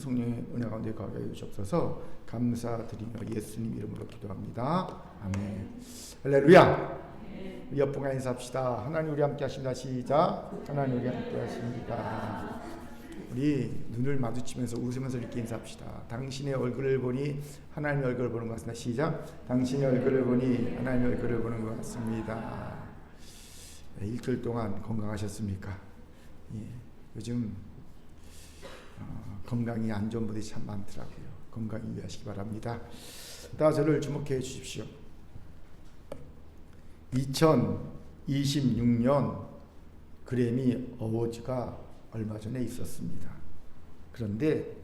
성령의 은혜 가운데 가게 해 주옵소서. 감사드리며 예수님 이름으로 기도합니다. 아멘. 할렐루야. 우리 옆분과 인사합시다. 하나님 우리 함께 하십니다. 시작. 하나님 우리 함께 하십니다. 우리 눈을 마주치면서 웃으면서 이렇게 인사합시다. 당신의 얼굴을 보니 하나님의 얼굴을 보는 것 같습니다. 시작. 당신의 얼굴을 보니 하나님의 얼굴을 보는 것 같습니다. 일주일 동안 건강하셨습니까? 예, 요즘 건강이 안 좋은 분들이 참 많더라고요. 건강 유의하시기 바랍니다. 다 저를 주목해 주십시오. 2026년 그래미 어워즈가 얼마 전에 있었습니다. 그런데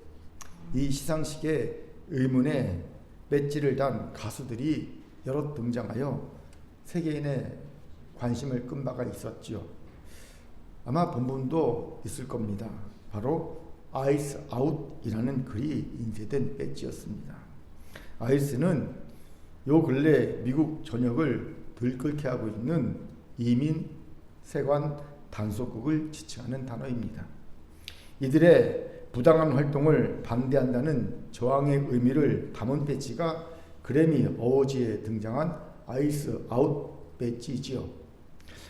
이 시상식에 의문의 배지를 단 가수들이 여럿 등장하여 세계인의 관심을 끈 바가 있었지요. 아마 본 분도 있을 겁니다. 바로 아이스 아웃이라는 글이 인쇄된 배지였습니다. 아이스는 요 근래 미국 전역을 들끓게 하고 있는 이민 세관 단속국을 지칭하는 단어입니다. 이들의 부당한 활동을 반대한다는 저항의 의미를 담은 배지가 그래미 어워즈에 등장한 아이스 아웃 배지지요.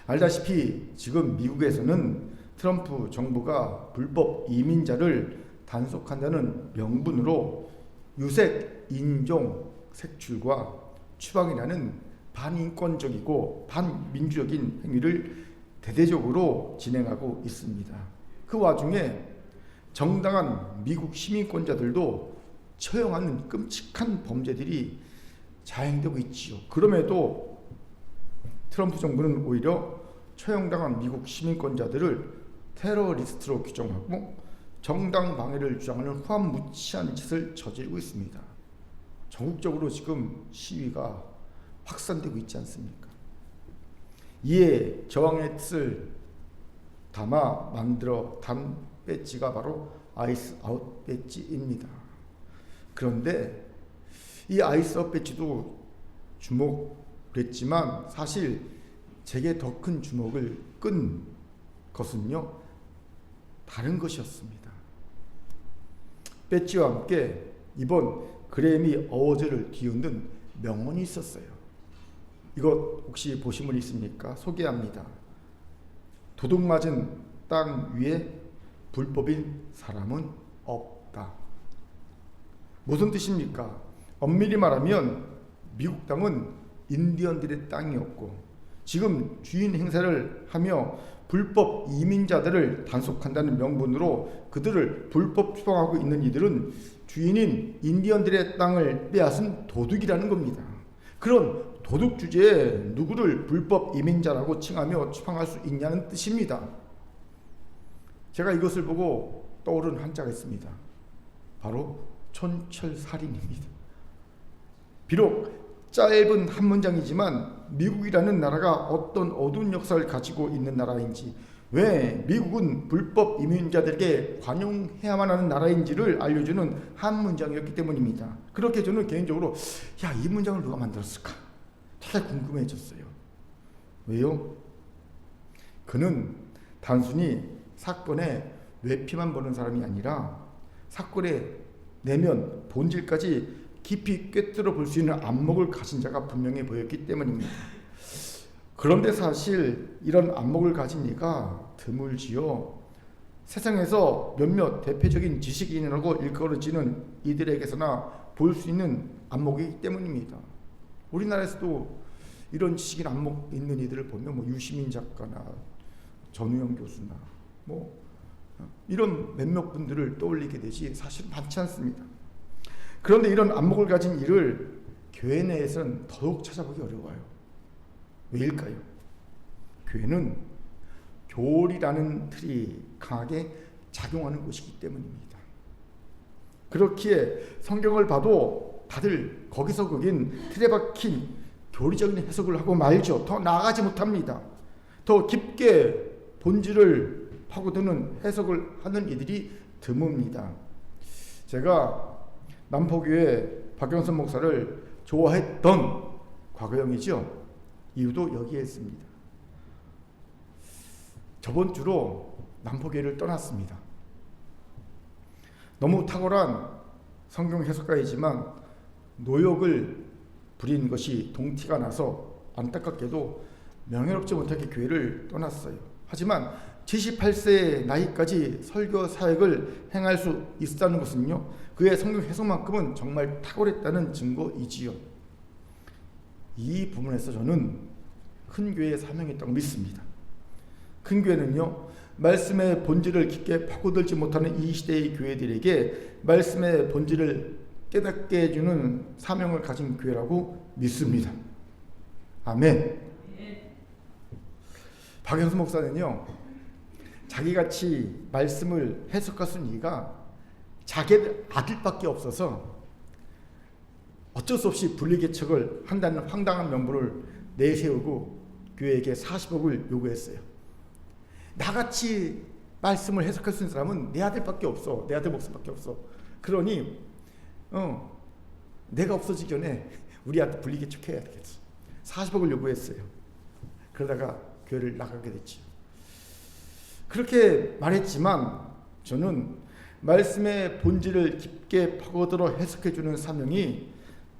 알다시피 지금 미국에서는 트럼프 정부가 불법 이민자를 단속한다는 명분으로 유색 인종 색출과 추방이라는 반인권적이고 반민주적인 행위를 대대적으로 진행하고 있습니다. 그 와중에 정당한 미국 시민권자들도 처형하는 끔찍한 범죄들이 자행되고 있지요. 그럼에도 트럼프 정부는 오히려 처형당한 미국 시민권자들을 테러리스트로 규정하고 정당 방해를 주장하는 후한무치한 짓을 저지르고 있습니다. 전국적으로 지금 시위가 확산되고 있지 않습니까? 이에 저항의 뜻을 담아 만들어 단 배지가 바로 아이스 아웃 배지입니다. 그런데 이 아이스 아웃 배지도 주목됐지만 사실 제게 더 큰 주목을 끈 것은요, 다른 것이었습니다. 배지와 함께 이번 그래미 어워즈를 뒤흔든 명언이 있었어요. 이것 혹시 보신 분 있습니까? 소개합니다. 도둑 맞은 땅 위에 불법인 사람은 없다. 무슨 뜻입니까? 엄밀히 말하면 미국 땅은 인디언들의 땅이었고 지금 주인 행세를 하며 불법 이민자들을 단속한다는 명분으로 그들을 불법 추방하고 있는 이들은 주인인 인디언들의 땅을 빼앗은 도둑이라는 겁니다. 그런 도둑 주제에 누구를 불법 이민자라고 칭하며 추방할 수 있냐는 뜻입니다. 제가 이것을 보고 떠오른 한자가 있습니다. 바로 촌철살인입니다. 비록 짧은 한 문장이지만 미국이라는 나라가 어떤 어두운 역사를 가지고 있는 나라인지, 왜 미국은 불법 이민자들에게 관용해야만 하는 나라인지를 알려주는 한 문장이었기 때문입니다. 그렇게 저는 개인적으로 이 문장을 누가 만들었을까 되게 궁금해졌어요. 왜요? 그는 단순히 사건의 외피만 보는 사람이 아니라 사건의 내면 본질까지 깊이 꿰뚫어 볼 수 있는 안목을 가진 자가 분명해 보였기 때문입니다. 그런데 사실 이런 안목을 가진 이가 드물지요. 세상에서 몇몇 대표적인 지식인이라고 일컬어지는 이들에게서나 볼 수 있는 안목이기 때문입니다. 우리나라에서도 이런 지식인 안목 있는 이들을 보면 유시민 작가나 전우영 교수나 이런 몇몇 분들을 떠올리게 되지 사실 많지 않습니다. 그런데 이런 안목을 가진 이를 교회 내에서는 더욱 찾아보기 어려워요. 왜일까요? 교회는 교리라는 틀이 강하게 작용하는 곳이기 때문입니다. 그렇기에 성경을 봐도 다들 거기서 거긴 틀에 박힌 교리적인 해석을 하고 말죠. 더 나아가지 못합니다. 더 깊게 본질을 파고드는 해석을 하는 이들이 드뭅니다. 제가 남포교회 박영선 목사를 좋아했던 과거형이죠. 이유도 여기에 있습니다. 저번 주로 남포교회를 떠났습니다. 너무 탁월한 성경 해석가이지만 노역을 부린 것이 동티가 나서 안타깝게도 명예롭지 못하게 교회를 떠났어요. 하지만 78세의 나이까지 설교 사역을 행할 수 있었다는 것은요, 그의 성경 해석만큼은 정말 탁월했다는 증거이지요. 이 부분에서 저는 큰 교회의 사명이 있다고 믿습니다. 큰 교회는요, 말씀의 본질을 깊게 파고들지 못하는 이 시대의 교회들에게 말씀의 본질을 깨닫게 해주는 사명을 가진 교회라고 믿습니다. 아멘. 박영수 목사는요, 자기같이 말씀을 해석할 수 있는 이가 자기 아들밖에 없어서 어쩔 수 없이 분리개척을 한다는 황당한 명분을 내세우고 교회에게 40억을 요구했어요. 나같이 말씀을 해석할 수 있는 사람은 내 아들밖에 없어. 내 아들 목사밖에 없어. 그러니 내가 없어지기 전에 우리 아들 분리개척해야 되겠어. 40억을 요구했어요. 그러다가 교회를 나가게 됐죠. 그렇게 말했지만 저는 말씀의 본질을 깊게 파고들어 해석해주는 사명이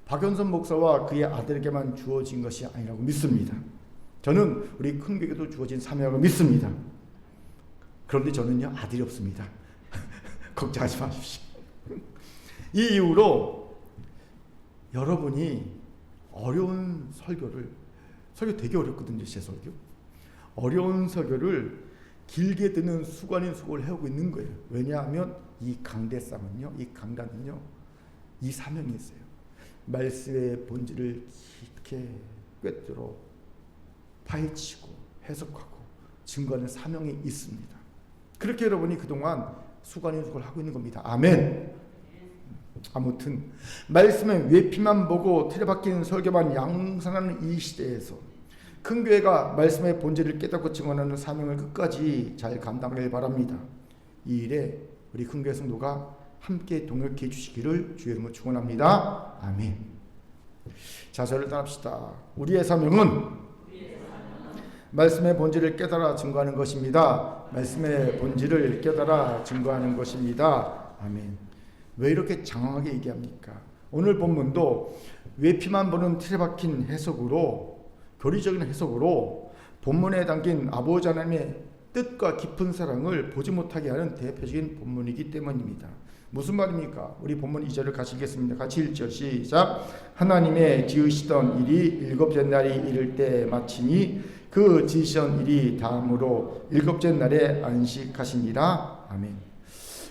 박연선 목사와 그의 아들에게만 주어진 것이 아니라고 믿습니다. 저는 우리 큰 교회도 주어진 사명을 믿습니다. 그런데 저는요, 아들이 없습니다. 걱정하지 마십시오. 이 이후로 여러분이 어려운 설교 되게 어렵거든요. 제 설교 어려운 설교를 길게 듣는 수고하는 수고를 해오고 있는 거예요. 왜냐하면 이 강단은요, 이 사명이 있어요. 말씀의 본질을 깊게 꿰뚫어 파헤치고 해석하고 증거하는 사명이 있습니다. 그렇게 여러분이 그동안 수고하는 수고를 하고 있는 겁니다. 아멘. 아무튼 말씀의 외피만 보고 틀에박힌 설교만 양산하는 이 시대에서 큰 교회가 말씀의 본질을 깨닫고 증언하는 사명을 끝까지 잘 감당하길 바랍니다. 이 일에 우리 큰 교회 성도가 함께 동역해 주시기를 주의 이름으로 축원합니다. 아멘. 자, 저를 따라합시다. 우리의 사명은 말씀의 본질을 깨달아 증거하는 것입니다. 말씀의 본질을 깨달아 증거하는 것입니다. 아멘. 왜 이렇게 장황하게 얘기합니까? 오늘 본문도 외피만 보는 틀에 박힌 해석으로, 교리적인 해석으로 본문에 담긴 아버지 하나님의 뜻과 깊은 사랑을 보지 못하게 하는 대표적인 본문이기 때문입니다. 무슨 말입니까? 우리 본문 2절을 같이 읽겠습니다. 같이 1절 시작. 하나님의 지으시던 일이 일곱째 날이 이를 때 마치니 그 지으시던 일이 다음으로 일곱째 날에 안식하시니라. 아멘.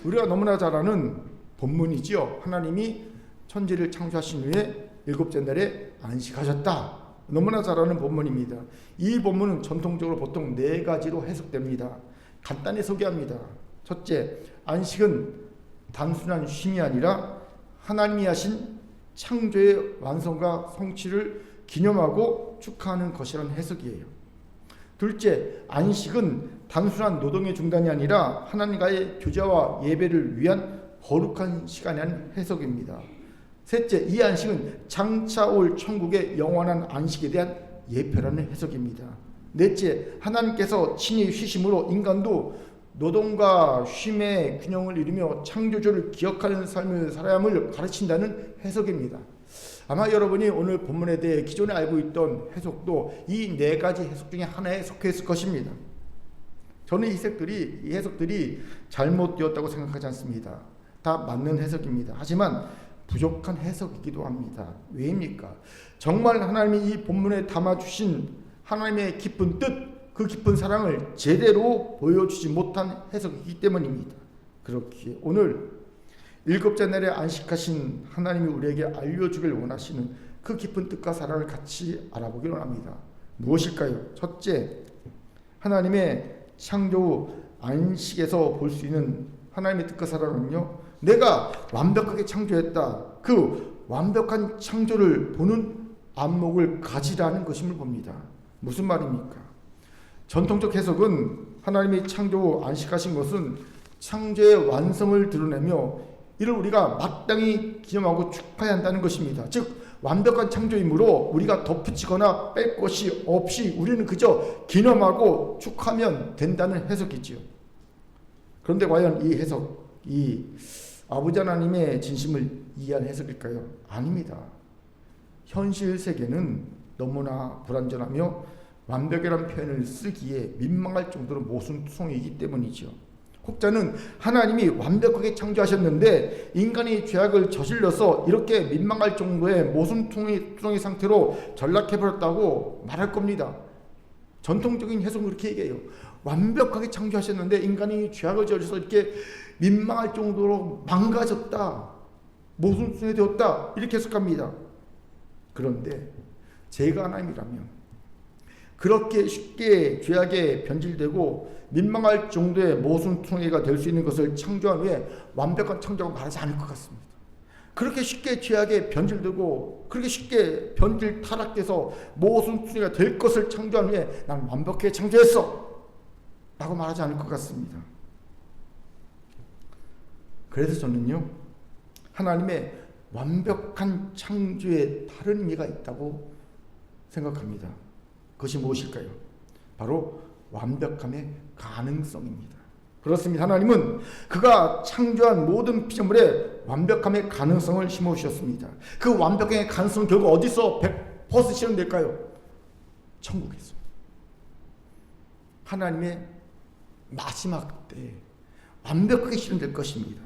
우리가 너무나 잘 아는 본문이지요. 하나님이 천지를 창조하신 후에 일곱째 날에 안식하셨다. 너무나 잘 아는 본문입니다. 이 본문은 전통적으로 보통 4가지로 해석됩니다. 간단히 소개합니다. 첫째, 안식은 단순한 쉼이 아니라 하나님이 하신 창조의 완성과 성취를 기념하고 축하하는 것이라는 해석이에요. 둘째, 안식은 단순한 노동의 중단이 아니라 하나님과의 교제와 예배를 위한 거룩한 시간이라는 해석입니다. 셋째, 이 안식은 장차 올 천국의 영원한 안식에 대한 예표라는 해석입니다. 넷째, 하나님께서 친히 쉬심으로 인간도 노동과 쉼의 균형을 이루며 창조주를 기억하는 삶을 살아야 함을 가르친다는 해석입니다. 아마 여러분이 오늘 본문에 대해 기존에 알고 있던 해석도 이 4가지 해석 중에 하나에 속해 있을 것입니다. 저는 이 해석들이 잘못되었다고 생각하지 않습니다. 다 맞는 해석입니다. 하지만 부족한 해석이기도 합니다. 왜입니까? 정말 하나님이 이 본문에 담아주신 하나님의 깊은 뜻, 그 깊은 사랑을 제대로 보여주지 못한 해석이기 때문입니다. 그렇기에 오늘 일곱째 날에 안식하신 하나님이 우리에게 알려주길 원하시는 그 깊은 뜻과 사랑을 같이 알아보기를 원합니다. 무엇일까요? 첫째, 하나님의 창조 후 안식에서 볼 수 있는 하나님의 뜻과 사랑은요, 내가 완벽하게 창조했다. 그 완벽한 창조를 보는 안목을 가지라는 것임을 봅니다. 무슨 말입니까? 전통적 해석은 하나님이 창조 후 안식하신 것은 창조의 완성을 드러내며 이를 우리가 마땅히 기념하고 축하해야 한다는 것입니다. 즉 완벽한 창조이므로 우리가 덧붙이거나 뺄 것이 없이 우리는 그저 기념하고 축하하면 된다는 해석이지요. 그런데 과연 이 해석이 아버지 하나님의 진심을 이해한 해석일까요? 아닙니다. 현실 세계는 너무나 불완전하며 완벽이라는 표현을 쓰기에 민망할 정도로 모순투성이기 때문이죠. 혹자는 하나님이 완벽하게 창조하셨는데 인간이 죄악을 저질러서 이렇게 민망할 정도의 모순투성이 상태로 전락해버렸다고 말할 겁니다. 전통적인 해석은 그렇게 얘기해요. 완벽하게 창조하셨는데 인간이 죄악을 저질러서 이렇게 민망할 정도로 망가졌다, 모순투성이 되었다, 이렇게 해석합니다. 그런데 제가 하나님이라면 그렇게 쉽게 죄악에 변질되고 민망할 정도의 모순투성이가 될 수 있는 것을 창조한 후에 완벽한 창조라고 말하지 않을 것 같습니다. 그렇게 쉽게 죄악에 변질되고 그렇게 쉽게 변질 타락돼서 모순투성이가 될 것을 창조한 후에 난 완벽하게 창조했어 라고 말하지 않을 것 같습니다. 그래서 저는요, 하나님의 완벽한 창조에 다른 의미가 있다고 생각합니다. 그것이 무엇일까요? 바로 완벽함의 가능성입니다. 그렇습니다. 하나님은 그가 창조한 모든 피조물에 완벽함의 가능성을 심어주셨습니다. 그 완벽함의 가능성은 결국 어디서 100% 실현될까요? 천국에서. 하나님의 마지막 때 완벽하게 실현될 것입니다.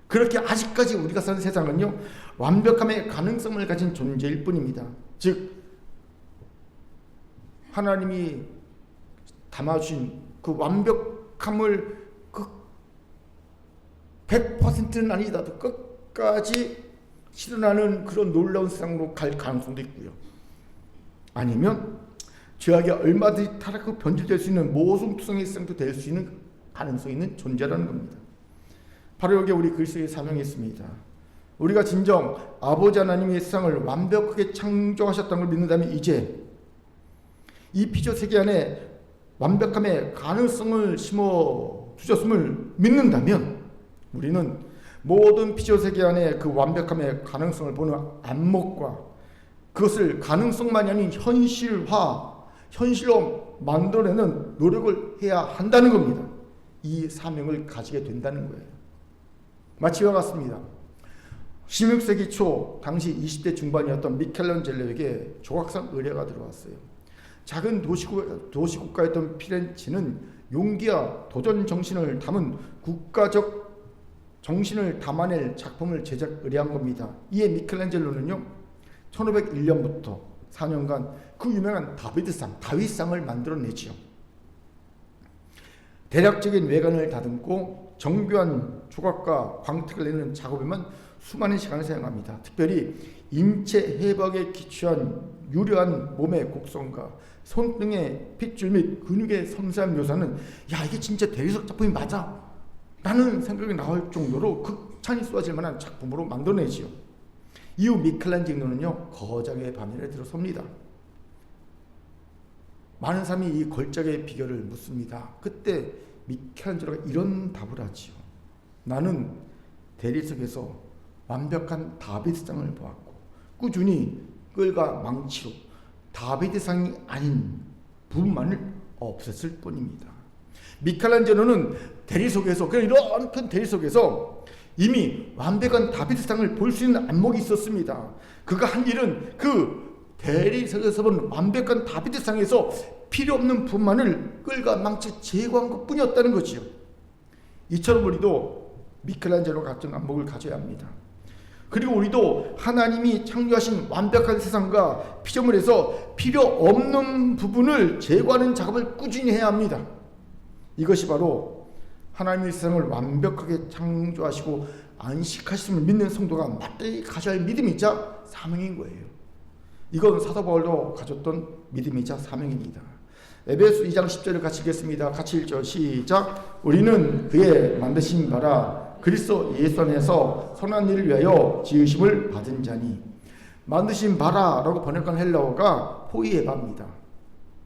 그렇게 아직까지 우리가 사는 세상은요, 완벽함의 가능성을 가진 존재일 뿐입니다. 즉 하나님이 담아주신 그 완벽함을 100%는 아니더라도 끝까지 실현하는 그런 놀라운 세상으로 갈 가능성도 있고요. 아니면 죄악에 얼마든지 타락하고 변질될 수 있는 모순투성의 세상도 될 수 있는 가능성이 있는 존재라는 겁니다. 바로 여기에 우리 그리스도의 사명이 있습니다. 우리가 진정 아버지 하나님이 세상을 완벽하게 창조하셨다는 걸 믿는다면 이제 이 피조 세계 안에 완벽함의 가능성을 심어 주셨음을 믿는다면 우리는 모든 피조 세계 안에 그 완벽함의 가능성을 보는 안목과 그것을 가능성만이 아닌 현실로 만들어내는 노력을 해야 한다는 겁니다. 이 사명을 가지게 된다는 거예요. 마치 이와 같습니다. 16세기 초 당시 20대 중반이었던 미켈란젤로에게 조각상 의뢰가 들어왔어요. 작은 도시국가였던 피렌체는 용기와 도전 정신을 담은 국가적 정신을 담아낼 작품을 제작 의뢰한 겁니다. 이에 미켈란젤로는요, 1501년부터 4년간 그 유명한 다윗상을 만들어내지요. 대략적인 외관을 다듬고 정교한 조각과 광택을 내는 작업에만 수많은 시간을 사용합니다. 특별히 인체 회복에 기초한 유려한 몸의 곡선과 손등의 핏줄 및 근육의 섬세한 묘사는 이게 진짜 대리석 작품이 맞아 라는 생각이 나올 정도로 극찬이 쏟아질 만한 작품으로 만들어내지요. 이후 미켈란젤로는요, 거장의 반열에 들어섭니다. 많은 사람이 이 걸작의 비결을 묻습니다. 그때 미켈란젤로가 이런 답을 하지요. 나는 대리석에서 완벽한 다윗상을 보았고 꾸준히 끌과 망치로 다윗상이 아닌 부분만을 없앴을 뿐입니다. 미켈란젤로는 대리석에서, 그냥 이런 큰 대리석에서 이미 완벽한 다윗상을 볼 수 있는 안목이 있었습니다. 그가 한 일은 그 대리석에서 본 완벽한 다윗상에서 필요 없는 부분만을 끌과 망치 제거한 것 뿐이었다는 거지요. 이처럼 우리도 미켈란젤로가 가진 안목을 가져야 합니다. 그리고 우리도 하나님이 창조하신 완벽한 세상과 피조물에서 필요 없는 부분을 제거하는 작업을 꾸준히 해야 합니다. 이것이 바로 하나님의 세상을 완벽하게 창조하시고 안식하심을 믿는 성도가 마땅히 가져야 할 믿음이자 사명인 거예요. 이건 사도 바울도 가졌던 믿음이자 사명입니다. 에베소 2장 10절을 같이 읽겠습니다. 같이 읽죠. 시작. 우리는 그의 만드신 바라 그리스도 예수 안에서 선한 일을 위하여 지으심을 받은 자니. 만드신 바라라고 번역한 헬라어가 포이에마입니다.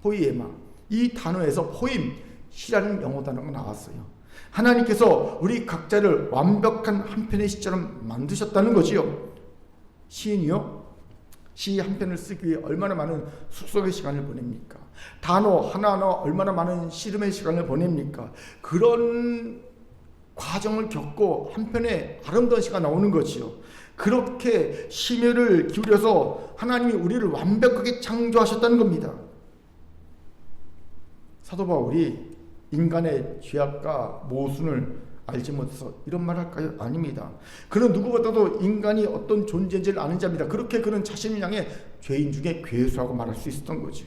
포이에마. 이 단어에서 포임이라는 영어 단어가 나왔어요. 하나님께서 우리 각자를 완벽한 한 편의 시처럼 만드셨다는 거지요. 시인이요, 시 한 편을 쓰기 위해 얼마나 많은 숙성의 시간을 보냅니까? 단어 하나하나 얼마나 많은 씨름의 시간을 보냅니까? 그런 과정을 겪고 한편에 아름다운 시가 나오는 거지요. 그렇게 심혈을 기울여서 하나님이 우리를 완벽하게 창조하셨다는 겁니다. 사도 바울이 인간의 죄악과 모순을 알지 못해서 이런 말 할까요? 아닙니다. 그는 누구보다도 인간이 어떤 존재인지를 아는 자입니다. 그렇게 그는 자신을 향해 죄인 중에 괴수하고 말할 수 있었던 거죠.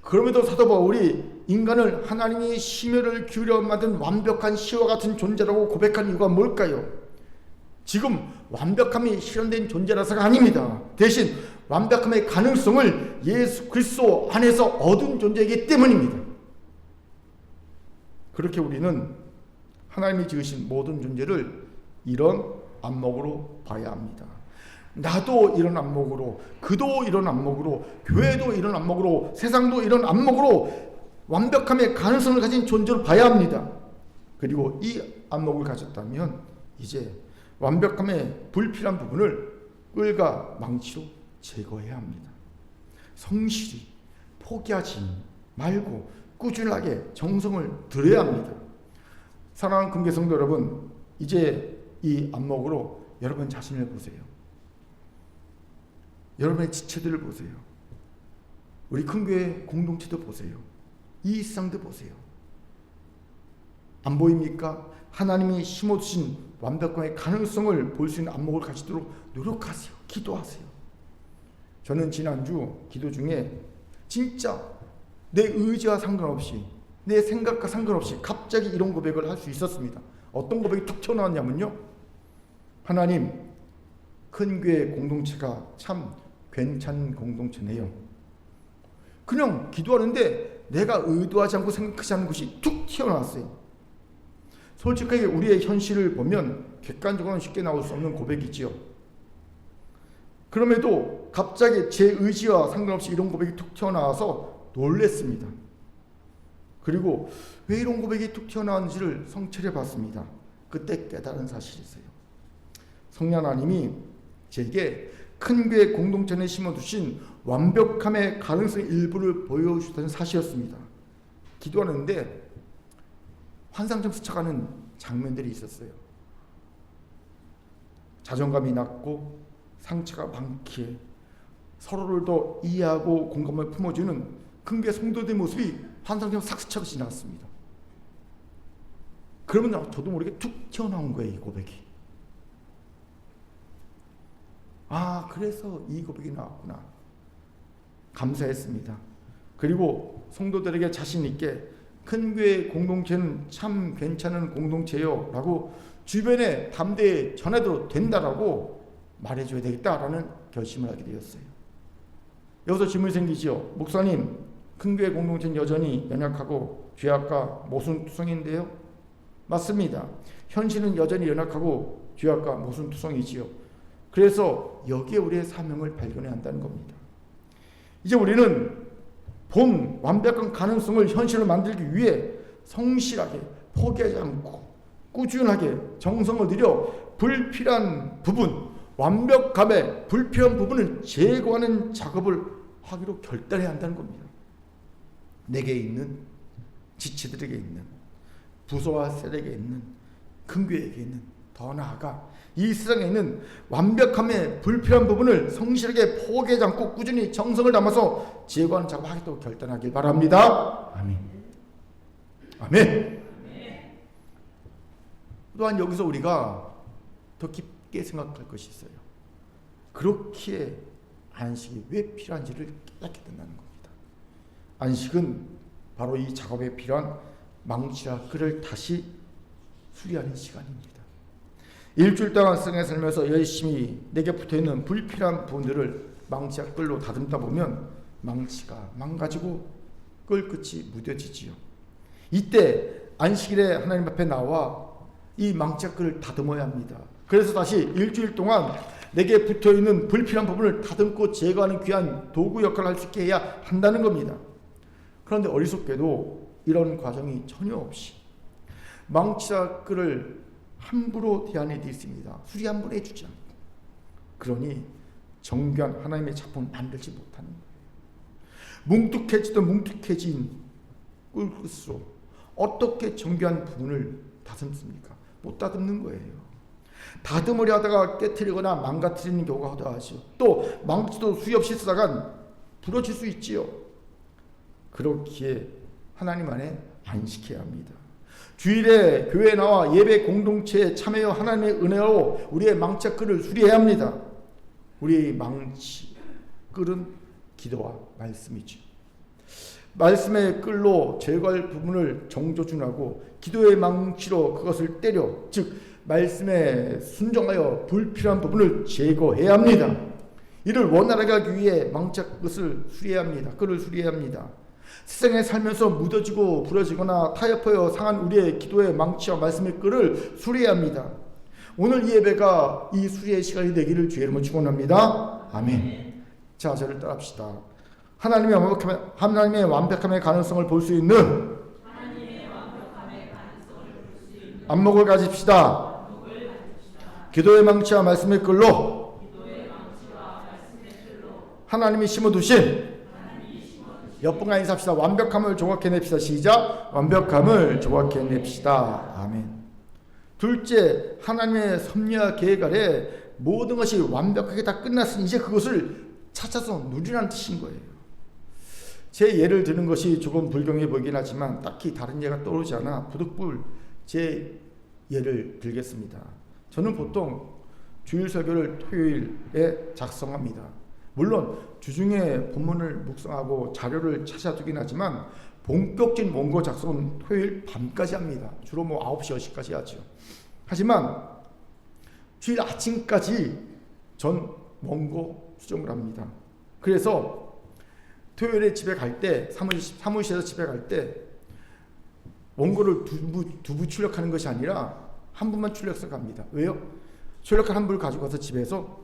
그럼에도 사도 바울이 인간을 하나님이 심혈을 기울여 만든 완벽한 시와 같은 존재라고 고백한 이유가 뭘까요? 지금 완벽함이 실현된 존재라서가 아닙니다. 대신 완벽함의 가능성을 예수 그리스도 안에서 얻은 존재이기 때문입니다. 그렇게 우리는 하나님이 지으신 모든 존재를 이런 안목으로 봐야 합니다. 나도 이런 안목으로, 그도 이런 안목으로, 교회도 이런 안목으로, 세상도 이런 안목으로 완벽함의 가능성을 가진 존재로 봐야 합니다. 그리고 이 안목을 가졌다면 이제 완벽함의 불필요한 부분을 꿀과 망치로 제거해야 합니다. 성실히 포기하지 말고 꾸준하게 정성을 들여야 합니다. 사랑하는 금계 성도 여러분, 이제 이 안목으로 여러분 자신을 보세요. 여러분의 지체들을 보세요. 우리 큰교회 공동체도 보세요. 이 세상도 보세요. 안 보입니까? 하나님이 심어주신 완벽함의 가능성을 볼 수 있는 안목을 가지도록 노력하세요. 기도하세요. 저는 지난주 기도 중에 진짜 내 의지와 상관없이, 내 생각과 상관없이 갑자기 이런 고백을 할 수 있었습니다. 어떤 고백이 툭 튀어나왔냐면요, 하나님, 큰 교회 공동체가 참 괜찮은 공동체네요. 그냥 기도하는데 내가 의도하지 않고 생각하지 않은 것이 툭 튀어나왔어요. 솔직하게 우리의 현실을 보면 객관적으로는 쉽게 나올 수 없는 고백이지요. 그럼에도 갑자기 제 의지와 상관없이 이런 고백이 툭 튀어나와서 놀랬습니다. 그리고 왜 이런 고백이 툭 튀어나왔는지를 성찰해 봤습니다. 그때 깨달은 사실이 있어요. 성령 하나님이 제게 큰 교회 공동체에 심어두신 완벽함의 가능성 일부를 보여주셨다는 사실이었습니다. 기도하는데 환상처럼 스쳐가는 장면들이 있었어요. 자존감이 낮고 상처가 많기에 서로를 더 이해하고 공감을 품어주는 큰 교회 성도들의 모습이 환상처럼 싹 스쳐 지나갔습니다. 그러면 저도 모르게 툭 튀어나온 거예요, 이 고백이. 아, 그래서 이 고백이 나왔구나. 감사했습니다. 그리고 성도들에게 자신 있게 큰 교회 공동체는 참 괜찮은 공동체요 라고 주변에 담대히 전해도 된다라고 말해줘야 되겠다라는 결심을 하게 되었어요. 여기서 질문이 생기죠. 목사님, 큰 교회 공동체는 여전히 연약하고 죄악과 모순투성인데요. 맞습니다. 현실은 여전히 연약하고 죄악과 모순투성이지요. 그래서 여기에 우리의 사명을 발견해야 한다는 겁니다. 이제 우리는 본 완벽한 가능성을 현실로 만들기 위해 성실하게 포기하지 않고 꾸준하게 정성을 들여 불필요한 부분, 완벽함의 불필요한 부분을 제거하는 작업을 하기로 결단해야 한다는 겁니다. 내게 있는, 지체들에게 있는, 부서와 셀에게 있는, 큰교회에게 있는, 더 나아가 이 세상에 있는 완벽함의 불필요한 부분을 성실하게 포기하지 않고 꾸준히 정성을 담아서 제거하는 작업을 하기로 결단하길 바랍니다. 아멘. 아멘. 또한 여기서 우리가 더 깊게 생각할 것이 있어요. 그렇기에 안식이 왜 필요한지를 깨닫게 된다는 겁니다. 안식은 바로 이 작업에 필요한 망치와 끈을 다시 수리하는 시간입니다. 일주일 동안 성에 살면서 열심히 내게 붙어있는 불필요한 부분들을 망치와 끌로 다듬다 보면 망치가 망가지고 끌 끝이 무뎌지지요. 이때 안식일에 하나님 앞에 나와 이 망치와 끌을 다듬어야 합니다. 그래서 다시 일주일 동안 내게 붙어있는 불필요한 부분을 다듬고 제거하는 귀한 도구 역할을 할 수 있게 해야 한다는 겁니다. 그런데 어리석게도 이런 과정이 전혀 없이 망치와 끌을 함부로 대안해 드렸습니다. 수리 함부로 해주지 않고. 그러니 정교한 하나님의 작품을 만들지 못하는 거예요. 뭉툭해지던 뭉툭해진 꿀끝으로 어떻게 정교한 부분을 다듬습니까? 못 다듬는 거예요. 다듬으려 하다가 깨트리거나 망가뜨리는 경우가 허다하죠. 또 망치도 수위 없이 쓰다간 부러질 수 있지요. 그렇기에 하나님 안에 안식해야 합니다. 주일에 교회에 나와 예배 공동체에 참여하여 하나님의 은혜로 우리의 망치 끌을 수리해야 합니다. 우리의 망치 끌은 기도와 말씀이죠. 말씀의 끌로 제거할 부분을 정조준하고 기도의 망치로 그것을 때려, 즉 말씀에 순종하여 불필요한 부분을 제거해야 합니다. 이를 원활하게 하기 위해 망치 끝을 수리해야 합니다. 끌을 수리해야 합니다. 세상에 살면서 묻어지고 부러지거나 타협하여 상한 우리의 기도의 망치와 말씀의 끌을 수리해야 합니다. 오늘 이 예배가 이 수리의 시간이 되기를 주의 이름으로 축원합니다. 아멘. 자, 저를 따라합시다. 하나님의 완벽함의 가능성을 볼 수 있는 안목을 가집시다. 기도의 망치와 말씀의 끌로 하나님이 심어두신 여분간 인사합시다. 완벽함을 조각해냅시다. 시작. 완벽함을 조각해냅시다. 아멘. 둘째, 하나님의 섭리와 계획 아래 모든 것이 완벽하게 다 끝났으니 이제 그것을 찾아서 누리라는 뜻인 거예요. 제 예를 드는 것이 조금 불경해 보이긴 하지만 딱히 다른 예가 떠오르지 않아 부득불 제 예를 들겠습니다. 저는 보통 주일 설교를 토요일에 작성합니다. 물론 주중에 본문을 묵상하고 자료를 찾아두긴 하지만 본격적인 원고 작성은 토요일 밤까지 합니다. 주로 9시, 10시까지 하죠. 하지만 주일 아침까지 전 원고 수정을 합니다. 그래서 토요일에 집에 갈 때, 사무실에서 집에 갈 때 원고를 두 부 출력하는 것이 아니라 한 부만 출력해서 갑니다. 왜요? 출력한 한 부를 가지고 가서 집에서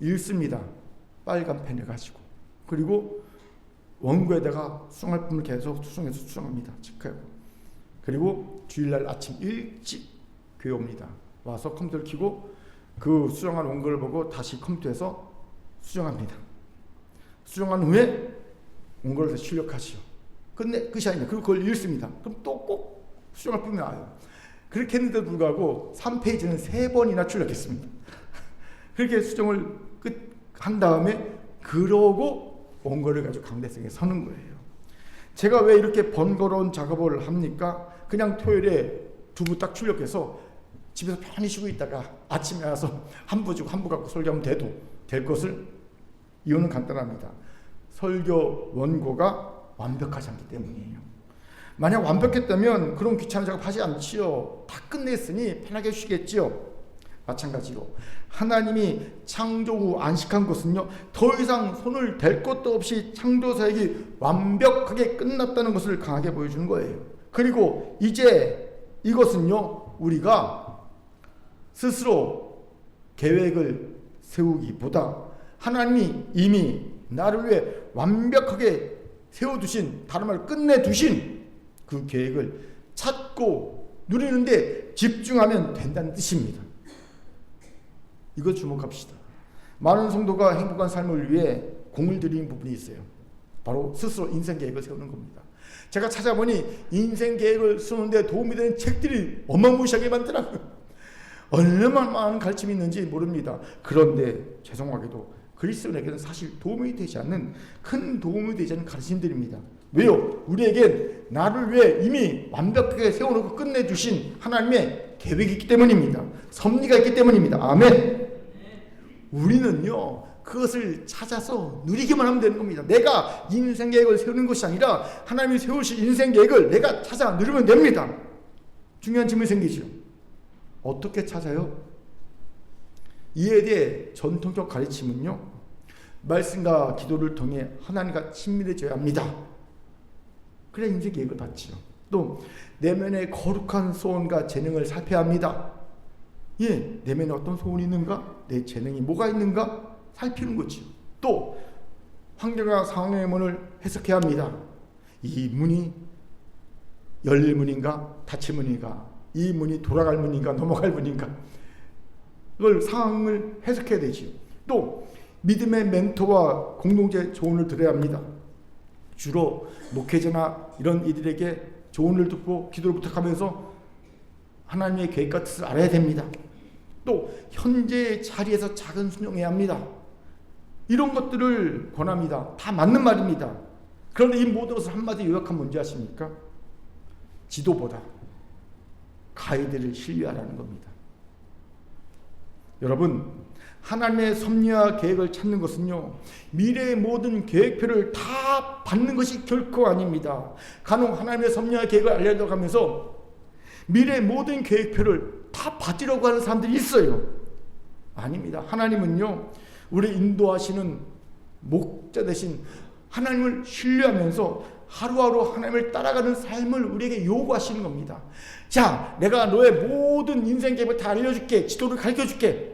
읽습니다. 빨간 펜을 가지고. 그리고 원고에다가 수정할 부분을 계속 수정해서 수정합니다. 체크하고. 그리고 주일날 아침 일찍 교회 옵니다. 와서 컴퓨터를 켜고 그 수정한 원고를 보고 다시 컴퓨터에서 수정합니다. 수정한 후에 원고를 다시 출력하시오. 끝내 끝이 아니에요. 그리고 그걸 읽습니다. 그럼 또 꼭 수정할 부분이 나와요. 그렇게 했는데도 불구하고 3페이지는 3번이나 출력했습니다. 그렇게 수정을 한 다음에 그러고 원고를 가지고 강대상에 서는 거예요. 제가 왜 이렇게 번거로운 작업을 합니까? 그냥 토요일에 두 부 딱 출력해서 집에서 편히 쉬고 있다가 아침에 와서 한 부 주고 한 부 갖고 설교하면 될 것을. 이유는 간단합니다. 설교 원고가 완벽하지 않기 때문이에요. 만약 완벽했다면 그런 귀찮은 작업 하지 않지요. 다 끝냈으니 편하게 쉬겠지요. 마찬가지로 하나님이 창조 후 안식한 것은요, 더 이상 손을 댈 것도 없이 창조 사역이 완벽하게 끝났다는 것을 강하게 보여주는 거예요. 그리고 이제 이것은요, 우리가 스스로 계획을 세우기보다 하나님이 이미 나를 위해 완벽하게 세워두신, 다른 말로 끝내두신 그 계획을 찾고 누리는데 집중하면 된다는 뜻입니다. 이거 주목합시다. 많은 성도가 행복한 삶을 위해 공을 들이는 부분이 있어요. 바로 스스로 인생 계획을 세우는 겁니다. 제가 찾아보니 인생 계획을 쓰는데 도움이 되는 책들이 어마무시하게 많더라고요. 얼마나 많은 가르침이 있는지 모릅니다. 그런데 죄송하게도 그리스도인에게는 사실 도움이 되지 않는, 큰 도움이 되지 않는 가르침들입니다. 왜요? 우리에겐 나를 위해 이미 완벽하게 세워놓고 끝내주신 하나님의 계획이 있기 때문입니다. 섭리가 있기 때문입니다. 아멘. 우리는요, 그것을 찾아서 누리기만 하면 되는 겁니다. 내가 인생 계획을 세우는 것이 아니라 하나님이 세우신 인생 계획을 내가 찾아 누리면 됩니다. 중요한 질문이 생기죠. 어떻게 찾아요? 이에 대해 전통적 가르침은요, 말씀과 기도를 통해 하나님과 친밀해져야 합니다. 그래 인생 계획을 받지요. 또 내면의 거룩한 소원과 재능을 살펴야 합니다. 예, 내면에 어떤 소원이 있는가? 내 재능이 뭐가 있는가? 살피는 거지요. 또 환경과 상황의 문을 해석해야 합니다. 이 문이 열릴 문인가? 닫힐 문인가? 이 문이 돌아갈 문인가? 넘어갈 문인가? 이걸 상황을 해석해야 되지요. 또 믿음의 멘토와 공동체 조언을 들어야 합니다. 주로 목회자나 이런 이들에게 조언을 듣고 기도를 부탁하면서 하나님의 계획과 뜻을 알아야 됩니다. 또 현재의 자리에서 작은 순종해야 합니다. 이런 것들을 권합니다. 다 맞는 말입니다. 그런데 이 모든 것을 한마디 요약하면 뭔지 아십니까? 지도보다 가이드를 신뢰하라는 겁니다. 여러분, 하나님의 섭리와 계획을 찾는 것은요, 미래의 모든 계획표를 다 받는 것이 결코 아닙니다. 간혹 하나님의 섭리와 계획을 알려고 하면서 미래의 모든 계획표를 다 받으려고 하는 사람들이 있어요. 아닙니다. 하나님은요, 우리 인도하시는 목자 대신 하나님을 신뢰하면서 하루하루 하나님을 따라가는 삶을 우리에게 요구하시는 겁니다. 자, 내가 너의 모든 인생 계획을 다 알려줄게, 지도를 가르쳐줄게,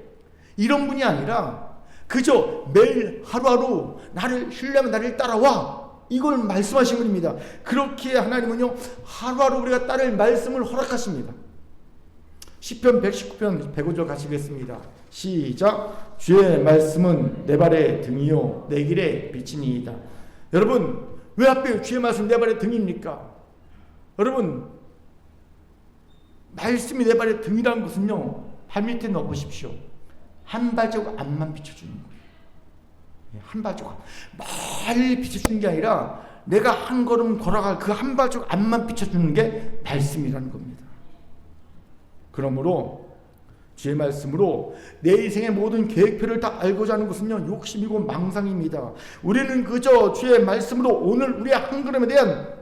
이런 분이 아니라 그저 매일 하루하루 나를 신뢰하면 나를 따라와, 이걸 말씀하신 분입니다. 그렇게 하나님은요, 하루하루 우리가 따를 말씀을 허락하십니다. 시편 119편 105절 가시겠습니다. 시작. 주의 말씀은 내 발의 등이요 내 길의 빛이니이다. 여러분, 왜 하필 주의 말씀 내 발의 등입니까? 여러분, 말씀이 내 발의 등이라는 것은요, 발밑에 넣어보십시오. 한 발자국 앞만 비춰주는 거예요. 한 발자국 멀리 비춰주는 게 아니라 내가 한 걸음 걸어갈 그 한 발자국 앞만 비춰주는 게 말씀이라는 겁니다. 그러므로 주의 말씀으로 내 인생의 모든 계획표를 다 알고자 하는 것은요, 욕심이고 망상입니다. 우리는 그저 주의 말씀으로 오늘 우리의 한 걸음에 대한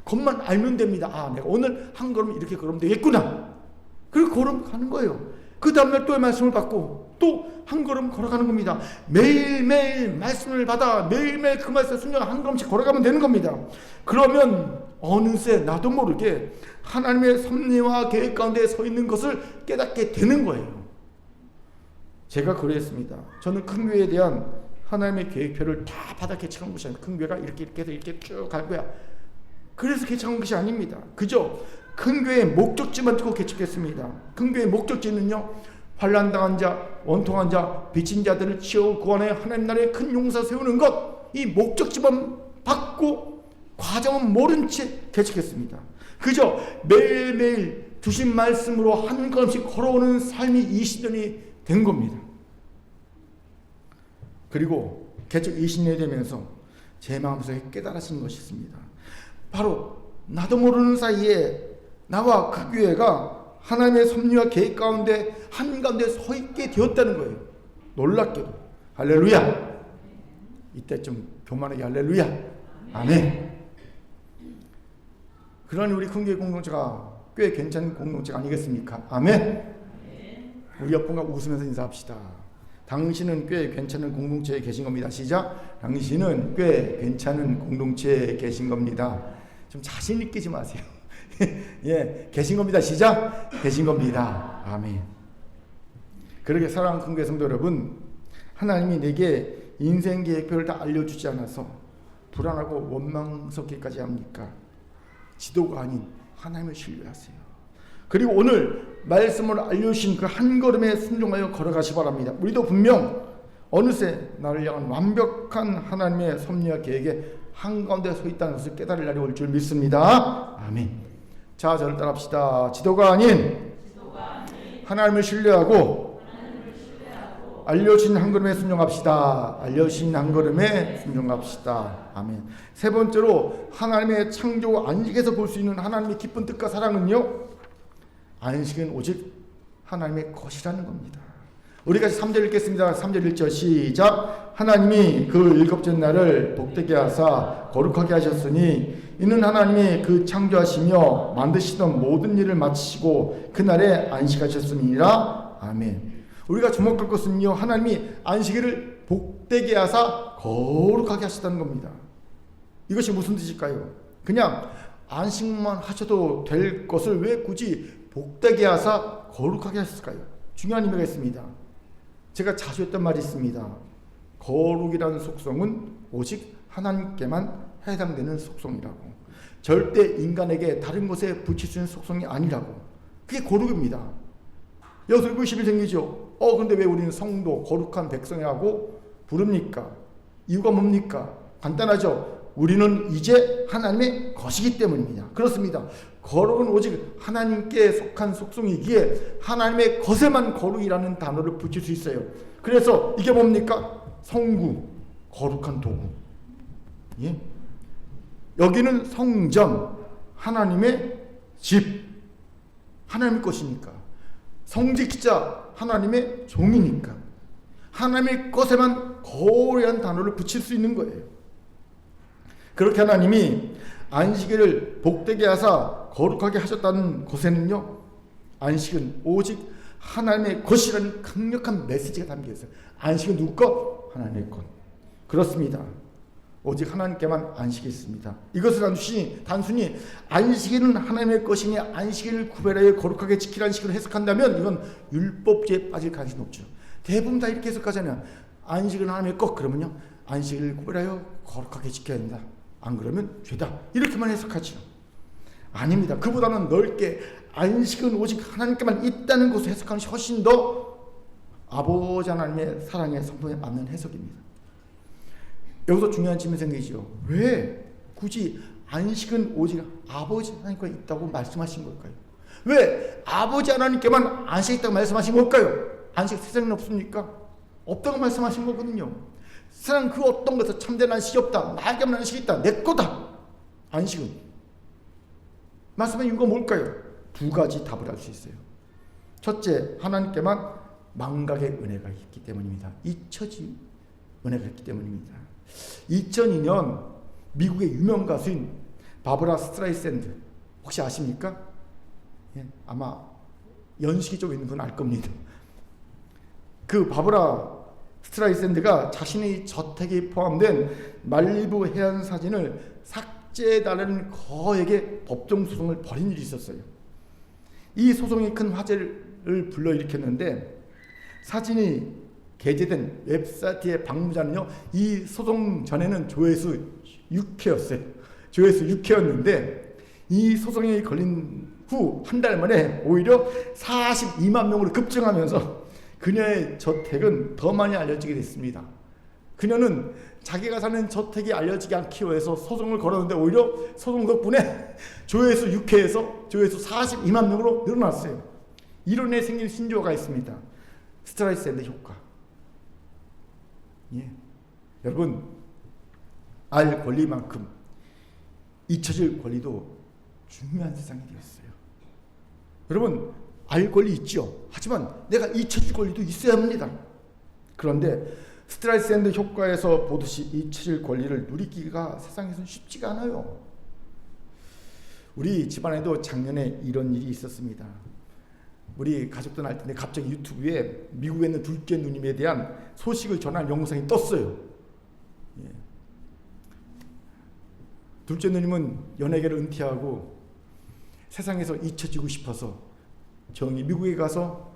것만 알면 됩니다. 아, 내가 오늘 한 걸음 이렇게 걸으면 되겠구나. 그리고 걸어가는 거예요. 그 다음날 또의 말씀을 받고 또 한 걸음 걸어가는 겁니다. 매일매일 말씀을 받아 매일매일 그 말씀에 순종해 한 걸음씩 걸어가면 되는 겁니다. 그러면 어느새 나도 모르게 하나님의 섭리와 계획 가운데 서 있는 것을 깨닫게 되는 거예요. 제가 그랬습니다. 저는 큰 교회에 대한 하나님의 계획표를 다 받아 개척한 것이 아니라 큰 교회가 이렇게 해서 이렇게 쭉 갈 거야, 그래서 개척한 것이 아닙니다. 그저 큰 교회의 목적지만 두고 개척했습니다. 큰 교회의 목적지는요, 환난당한 자, 원통한 자, 빚진 자들을 치워 구원하여 하나님 나라의 큰 용사 세우는 것, 이 목적지만 받고 과정은 모른 채 개척했습니다. 그저 매일매일 주신 말씀으로 한 걸음씩 걸어오는 삶이 20년이 된 겁니다. 그리고 개척 20년이 되면서 제 마음속에 깨달아진 것이 있습니다. 바로 나도 모르는 사이에 나와 그 교회가 하나님의 섭리와 계획 가운데 한가운데 서 있게 되었다는 거예요. 놀랍게도. 할렐루야. 이때 좀 교만하게 할렐루야. 아멘. 그러니 우리 큰교회 공동체가 꽤 괜찮은 공동체가 아니겠습니까? 아멘. 우리 옆분과 웃으면서 인사합시다. 당신은 꽤 괜찮은 공동체에 계신 겁니다. 시작. 당신은 꽤 괜찮은 공동체에 계신 겁니다. 좀 자신 있게 좀 하세요. 예, 계신 겁니다. 시작. 계신 겁니다. 아멘. 그렇게 사랑하는 큰교회 성도 여러분, 하나님이 내게 인생 계획표를 다 알려주지 않아서 불안하고 원망스럽기까지 합니까? 지도가 아닌 하나님을 신뢰하세요. 그리고 오늘 말씀을 알려주신 그 한 걸음에 순종하여 걸어가시 바랍니다. 우리도 분명 어느새 나를 향한 완벽한 하나님의 섭리와 계획에 한가운데 서 있다는 것을 깨달을 날이 올 줄 믿습니다. 아멘. 자, 저를 따라합시다. 지도가 아닌 하나님을 신뢰하고 알려주신 한 걸음에 순종합시다. 알려주신 한 걸음에 순종합시다. 아멘. 세 번째로 하나님의 창조 안식에서 볼 수 있는 하나님의 기쁜 뜻과 사랑은요, 안식은 오직 하나님의 것이라는 겁니다. 우리 같이 3절 읽겠습니다. 3절 1절 시작. 하나님이 그 일곱째 날을 복되게 하사 거룩하게 하셨으니 이는 하나님이 그 창조하시며 만드시던 모든 일을 마치시고 그날에 안식하셨음이니라. 아멘. 우리가 주목할 것은요, 하나님이 안식일을 복되게 하사 거룩하게 하셨다는 겁니다. 이것이 무슨 뜻일까요? 그냥 안식만 하셔도 될 것을 왜 굳이 복되게 하사 거룩하게 하셨을까요? 중요한 의미가 있습니다. 제가 자주 했던 말이 있습니다. 거룩이라는 속성은 오직 하나님께만 해당되는 속성이라고. 절대 인간에게 다른 것에 붙일 수 있는 속성이 아니라고. 그게 거룩입니다. 여기서 의구심이 생기죠. 근데 왜 우리는 성도, 거룩한 백성이라고 부릅니까? 이유가 뭡니까? 간단하죠. 우리는 이제 하나님의 것이기 때문입니다. 그렇습니다. 거룩은 오직 하나님께 속한 속성이기에 하나님의 것에만 거룩이라는 단어를 붙일 수 있어요. 그래서 이게 뭡니까? 성구, 거룩한 도구. 예? 여기는 성전, 하나님의 집, 하나님의 것이니까. 성직자, 하나님의 종이니까. 하나님의 것에만 거룩한 단어를 붙일 수 있는 거예요. 그렇게 하나님이 안식일을 복되게 하사 거룩하게 하셨다는 것에는요, 안식은 오직 하나님의 것이라는 강력한 메시지가 담겨 있어요. 안식은 누구 것? 하나님의 것. 그렇습니다. 오직 하나님께만 안식이 있습니다. 이것을 단순히 안식일은 하나님의 것이니 안식일을 구별하여 거룩하게 지키라는 식으로 해석한다면 이건 율법주의에 빠질 가능성이 높죠. 대부분 다 이렇게 해석하잖아요. 안식은 하나님의 것, 그러면요 안식일을 구별하여 거룩하게 지켜야 된다. 안 그러면 죄다. 이렇게만 해석하죠. 아닙니다. 그보다는 넓게 안식은 오직 하나님께만 있다는 것을 해석하는 것이 훨씬 더 아버지 하나님의 사랑의 성품에 맞는 해석입니다. 여기서 중요한 질문이 생기죠. 왜 굳이 안식은 오직 아버지 하나님과 있다고 말씀하신 걸까요? 왜 아버지 하나님께만 안식이 있다고 말씀하신 걸까요? 안식 세상에는 없습니까? 없다고 말씀하신 거거든요. 세상 그 어떤 것에서 참된 안식이 없다. 나에게만 안식이 있다. 내 거다. 안식은. 말씀하신 이유가 뭘까요? 두 가지 답을 할 수 있어요. 첫째, 하나님께만 망각의 은혜가 있기 때문입니다. 잊혀진 은혜가 있기 때문입니다. 2002년 미국의 유명 가수인 바브라 스트라이샌드 혹시 아십니까? 예, 아마 연식이 좀 있는 분 알 겁니다. 그 바브라 스트라이샌드가 자신의 저택이 포함된 말리부 해안 사진을 삭제해달라는 거액의 법정 소송을 벌인 일이 있었어요. 이 소송이 큰 화제를 불러일으켰는데 사진이 게재된 웹사이트의 방문자는요, 이 소송 전에는 조회수 6회였어요. 조회수 6회였는데 이 소송이 걸린 후 한 달 만에 오히려 42만 명으로 급증하면서 그녀의 저택은 더 많이 알려지게 됐습니다. 그녀는 자기가 사는 저택이 알려지지 않기 위해서 소송을 걸었는데 오히려 소송 덕분에 조회수 6회에서 조회수 42만 명으로 늘어났어요. 이런 애 생긴 신조어가 있습니다. 스트라이샌드 효과. 예. 여러분, 알 권리만큼 잊혀질 권리도 중요한 세상이 되었어요. 여러분, 알 권리 있죠. 하지만 내가 잊혀질 권리도 있어야 합니다. 그런데 스트라이샌드 효과에서 보듯이 잊혀질 권리를 누리기가 세상에서는 쉽지가 않아요. 우리 집안에도 작년에 이런 일이 있었습니다. 우리 가족들 알 텐데 갑자기 유튜브에 미국에 있는 둘째 누님에 대한 소식을 전한 영상이 떴어요. 예. 둘째 누님은 연예계를 은퇴하고 세상에서 잊혀지고 싶어서 정이 미국에 가서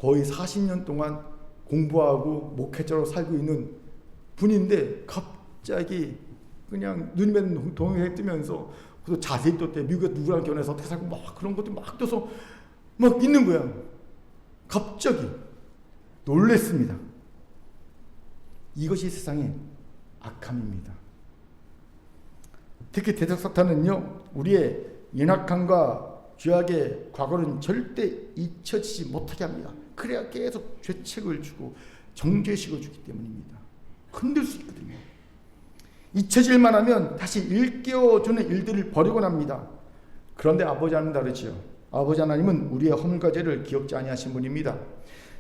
거의 40년 동안 공부하고 목회자로 살고 있는 분인데 갑자기 그냥 누님의 동영상이 뜨면서 또 자세히 떴대. 미국에 누구랑 결혼해서 어떻게 살고 막 그런 것도 막 떠서 막 있는 거야. 갑자기 놀랬습니다. 이것이 세상의 악함입니다. 특히 대적 사탄은요, 우리의 연약함과 죄악의 과거는 절대 잊혀지지 못하게 합니다. 그래야 계속 죄책을 주고 정죄식을 주기 때문입니다. 흔들 수 있거든요. 잊혀질만 하면 다시 일깨워주는 일들을 벌이곤 합니다. 그런데 아버지 하나님은 다르지요. 아버지 하나님은 우리의 허물과 죄를 기억지 아니하신 분입니다.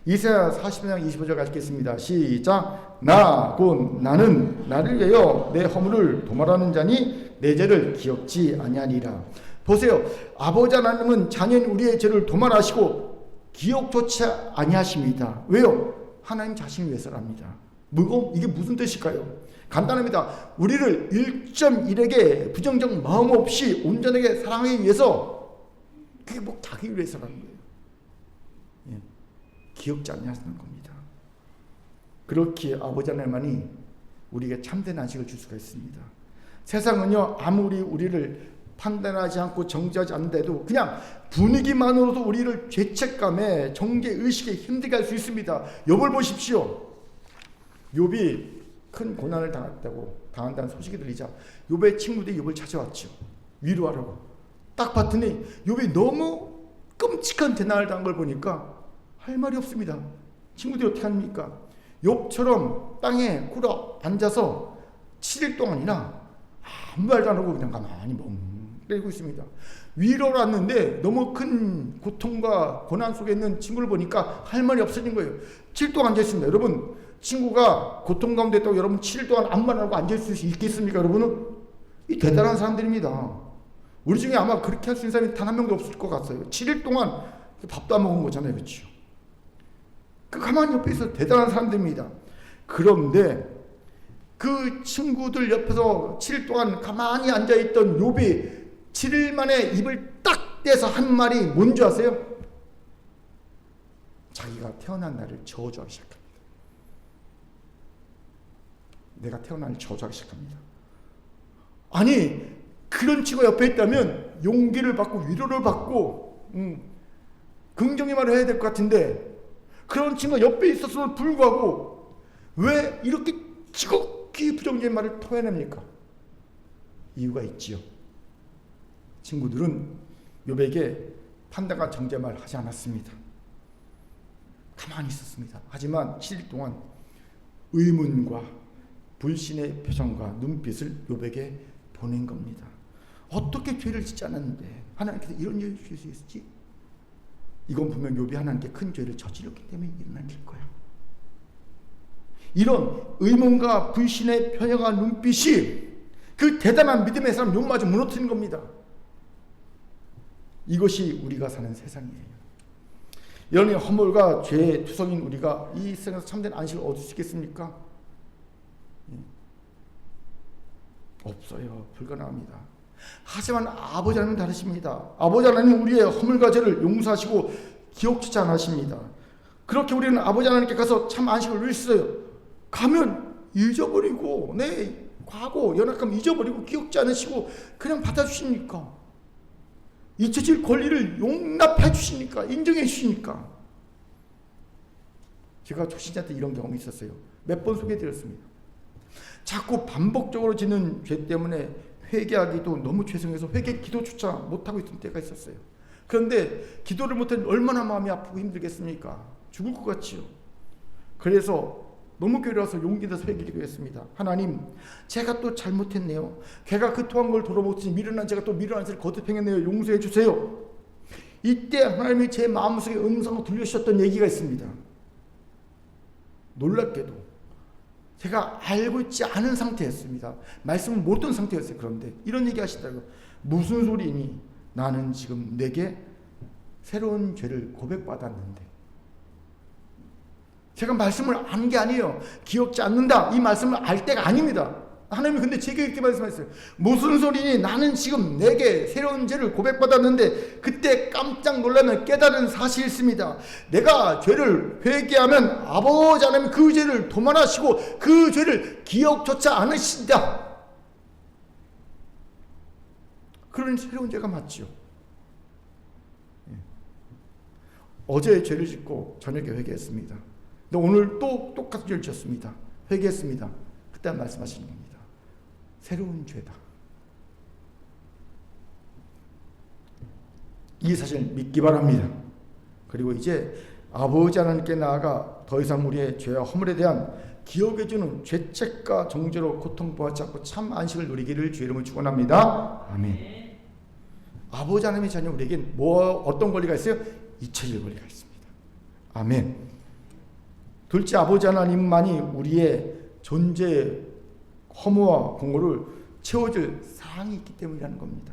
이사야 40장 25절 읽겠습니다. 시작. 나 곧 나는 나를 위하여 내 허물을 도말하는 자니 내 죄를 기억지 아니하니라. 보세요. 아버지 하나님은 자녀인 우리의 죄를 도말하시고 기억조차 아니하십니다. 왜요? 하나님 자신을 위해서랍니다. 이게 무슨 뜻일까요? 간단합니다. 우리를 1.1에게 부정적 마음 없이 온전하게 사랑하기 위해서, 그게 뭐 자기 위해서라는 거예요. 예. 기억지 않냐는 겁니다. 그렇기에 아버지 하나님만이 우리에게 참된 안식을 줄 수가 있습니다. 세상은요, 아무리 우리를 판단하지 않고 정죄하지 않는데도 그냥 분위기만으로도 우리를 죄책감에 정죄의식에 힘들게 할 수 있습니다. 욥을 보십시오. 욥이 큰 고난을 당한다는 소식이 들리자 욥의 친구들이 욥을 찾아왔죠. 위로하라고. 딱 봤더니 욥이 너무 끔찍한 대난을 당한 걸 보니까 할 말이 없습니다. 친구들이 어떻게 합니까? 욥처럼 땅에 꿇어 앉아서 7일 동안이나 아무 말도 안 하고 그냥 가만히 멍 때리고 있습니다. 위로를 왔는데 너무 큰 고통과 고난 속에 있는 친구를 보니까 할 말이 없어진 거예요. 7일 동안 앉아있습니다. 여러분, 친구가 고통 가운데 있다고 여러분 7일 동안 아무 말 안 하고 앉아있을 수 있겠습니까? 여러분은? 이 대단한 사람들입니다. 우리 중에 아마 그렇게 할 수 있는 사람이 단 한 명도 없을 것 같아요. 7일 동안 밥도 안 먹은 거잖아요. 그렇죠? 그 가만히 옆에 있어 대단한 사람들입니다. 그런데 그 친구들 옆에서 7일 동안 가만히 앉아있던 욥이 7일 만에 입을 딱 떼서 한 말이 뭔지 아세요? 자기가 태어난 날을 저주하기 시작합니다. 내가 태어난 날을 저주하기 시작합니다. 아니, 그런 친구가 옆에 있다면 용기를 받고 위로를 받고 긍정의 말을 해야 될 것 같은데 그런 친구가 옆에 있었음에도 불구하고 왜 이렇게 지극히 부정적인 말을 토해냅니까? 이유가 있지요. 친구들은 욥에게 판단과 정죄말 하지 않았습니다. 가만히 있었습니다. 하지만 7일 동안 의문과 불신의 표정과 눈빛을 욥에게 보낸 겁니다. 어떻게 죄를 짓지 않았는데 하나님께서 이런 죄를 주실 수 있지? 이건 분명 욥이 하나님께 큰 죄를 저질렀기 때문에 일어난 일 거야. 이런 의문과 불신의 표정과 눈빛이 그 대단한 믿음의 사람 욥마저 무너뜨린 겁니다. 이것이 우리가 사는 세상이에요. 여러분의 허물과 죄의 투성인 우리가 이 세상에서 참된 안식을 얻을 수 있겠습니까? 없어요. 불가능합니다. 하지만 아버지 하나님은 다르십니다. 아버지 하나님은 우리의 허물과 죄를 용서하시고 기억치지 않으십니다. 그렇게 우리는 아버지 하나님께 가서 참 안식을 누릴 수 있어요. 가면 잊어버리고 내 과거 연약함 잊어버리고 기억지 않으시고 그냥 받아주시니까 잊혀질 권리를 용납해 주시니까 인정해 주시니까. 제가 초신자 때 이런 경험이 있었어요. 몇 번 소개해드렸습니다. 자꾸 반복적으로 짓는 죄 때문에 회개하기도 너무 죄송해서 회개 기도조차 못하고 있던 때가 있었어요. 그런데 기도를 못하면 얼마나 마음이 아프고 힘들겠습니까? 죽을 것 같지요. 그래서 너무 괴로워서 용기 내서 회개 기도했습니다. 하나님, 제가 또 잘못했네요. 걔가 그 토한 걸 돌아보지 미련한 제가 또 미련한 죄를 거듭 행했네요. 용서해 주세요. 이때 하나님이 제 마음속에 음성을 들려주셨던 얘기가 있습니다. 놀랍게도 제가 알고 있지 않은 상태였습니다. 말씀을 못 듣는 상태였어요. 그런데 이런 얘기 하시더라고요. 무슨 소리니? 나는 지금 내게 새로운 죄를 고백받았는데 제가 말씀을 아는 게 아니에요. 기억지 않는다. 이 말씀을 알 때가 아닙니다. 하나님이 근데 제게 이렇게 말씀하셨어요. 무슨 소리니? 나는 지금 내게 새로운 죄를 고백받았는데 그때 깜짝 놀라면 깨달은 사실이 있습니다. 내가 죄를 회개하면 아버지 하나님 그 죄를 도만하시고 그 죄를 기억조차 않으신다. 그런 새로운 죄가 맞죠. 어제 죄를 짓고 저녁에 회개했습니다. 근데 오늘 또 똑같은 죄를 지었습니다. 회개했습니다. 그때 말씀하시는 겁니다. 새로운 죄다. 이 사실 믿기 바랍니다. 그리고 이제 아버지 하나님께 나아가 더 이상 우리의 죄와 허물에 대한 기억해주는 죄책과 정죄로 고통받지 않고 참 안식을 누리기를 주의 이름으로 축원합니다. 아멘. 아버지 하나님의 자녀 우리에겐 어떤 권리가 있어요? 잊혀질 권리가 있습니다. 아멘. 둘째, 아버지 하나님만이 우리의 존재의 허무와 공허를 채워줄 사랑이 있기 때문이라는 겁니다.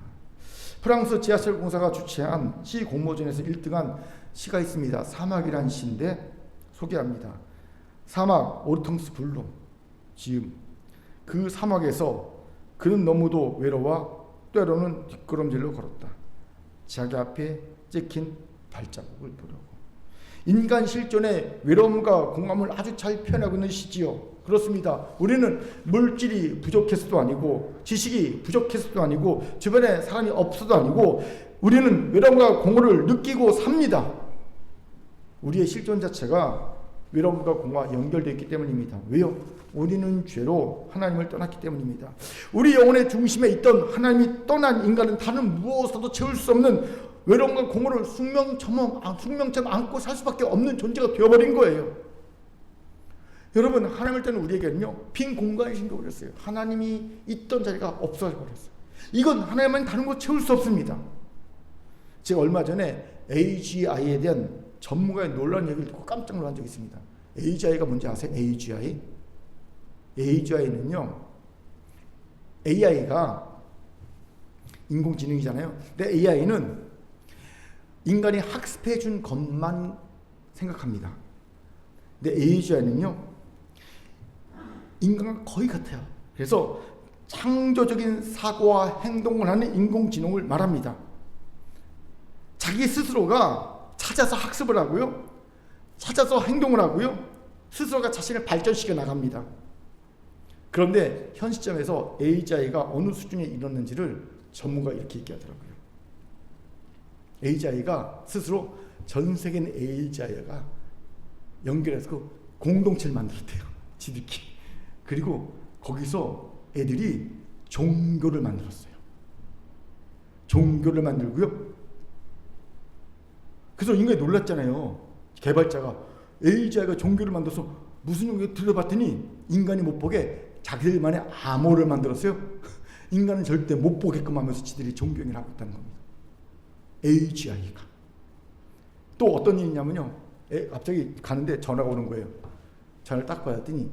프랑스 지하철 공사가 주최한 시 공모전에서 1등한 시가 있습니다. 사막이라는 시인데 소개합니다. 사막 오르텅스 불로 지음. 그 사막에서 그는 너무도 외로워 때로는 뒷걸음질로 걸었다. 자기 앞에 찍힌 발자국을 보려고. 인간 실존의 외로움과 공감을 아주 잘 표현하고 있는 시지요. 그렇습니다. 우리는 물질이 부족해서도 아니고 지식이 부족해서도 아니고 주변에 사람이 없어도 아니고 우리는 외로움과 공허를 느끼고 삽니다. 우리의 실존 자체가 외로움과 공허와 연결되어 있기 때문입니다. 왜요? 우리는 죄로 하나님을 떠났기 때문입니다. 우리 영혼의 중심에 있던 하나님이 떠난 인간은 다른 무엇으로도 채울 수 없는 외로움과 공허를 숙명처럼 안고 살 수밖에 없는 존재가 되어버린 거예요. 여러분, 하나님을 떠난 우리에게는요, 빈 공간이 생겨버렸어요. 하나님이 있던 자리가 없어져 버렸어요. 이건 하나님만 다른 거 채울 수 없습니다. 제가 얼마 전에 AGI에 대한 전문가의 놀라운 얘기를 듣고 깜짝 놀란 적이 있습니다. AGI가 뭔지 아세요? AGI? AGI는요, AI가 인공지능이잖아요. 근데 AI는 인간이 학습해 준 것만 생각합니다. 근데 AGI는요, 인간과 거의 같아요. 그래서 창조적인 사고와 행동을 하는 인공지능을 말합니다. 자기 스스로가 찾아서 학습을 하고요, 찾아서 행동을 하고요, 스스로가 자신을 발전시켜 나갑니다. 그런데 현 시점에서 AGI가 어느 수준에 이르렀는지를 전문가가 이렇게 얘기하더라고요. AGI가 스스로 전 세계 AGI가 연결해서 공동체를 만들었대요. 지들끼리. 그리고 거기서 애들이 종교를 만들었어요. 종교를 만들고요. 그래서 인간이 놀랐잖아요. 개발자가 AGI가 종교를 만들어서 무슨 종교 들어봤더니 인간이 못 보게 자기들만의 암호를 만들었어요. 인간은 절대 못 보게끔 하면서 지들이 종교행위를 하고 있다는 겁니다. AGI가. 또 어떤 일이 있냐면요, 갑자기 가는데 전화가 오는 거예요. 전화를 딱 받았더니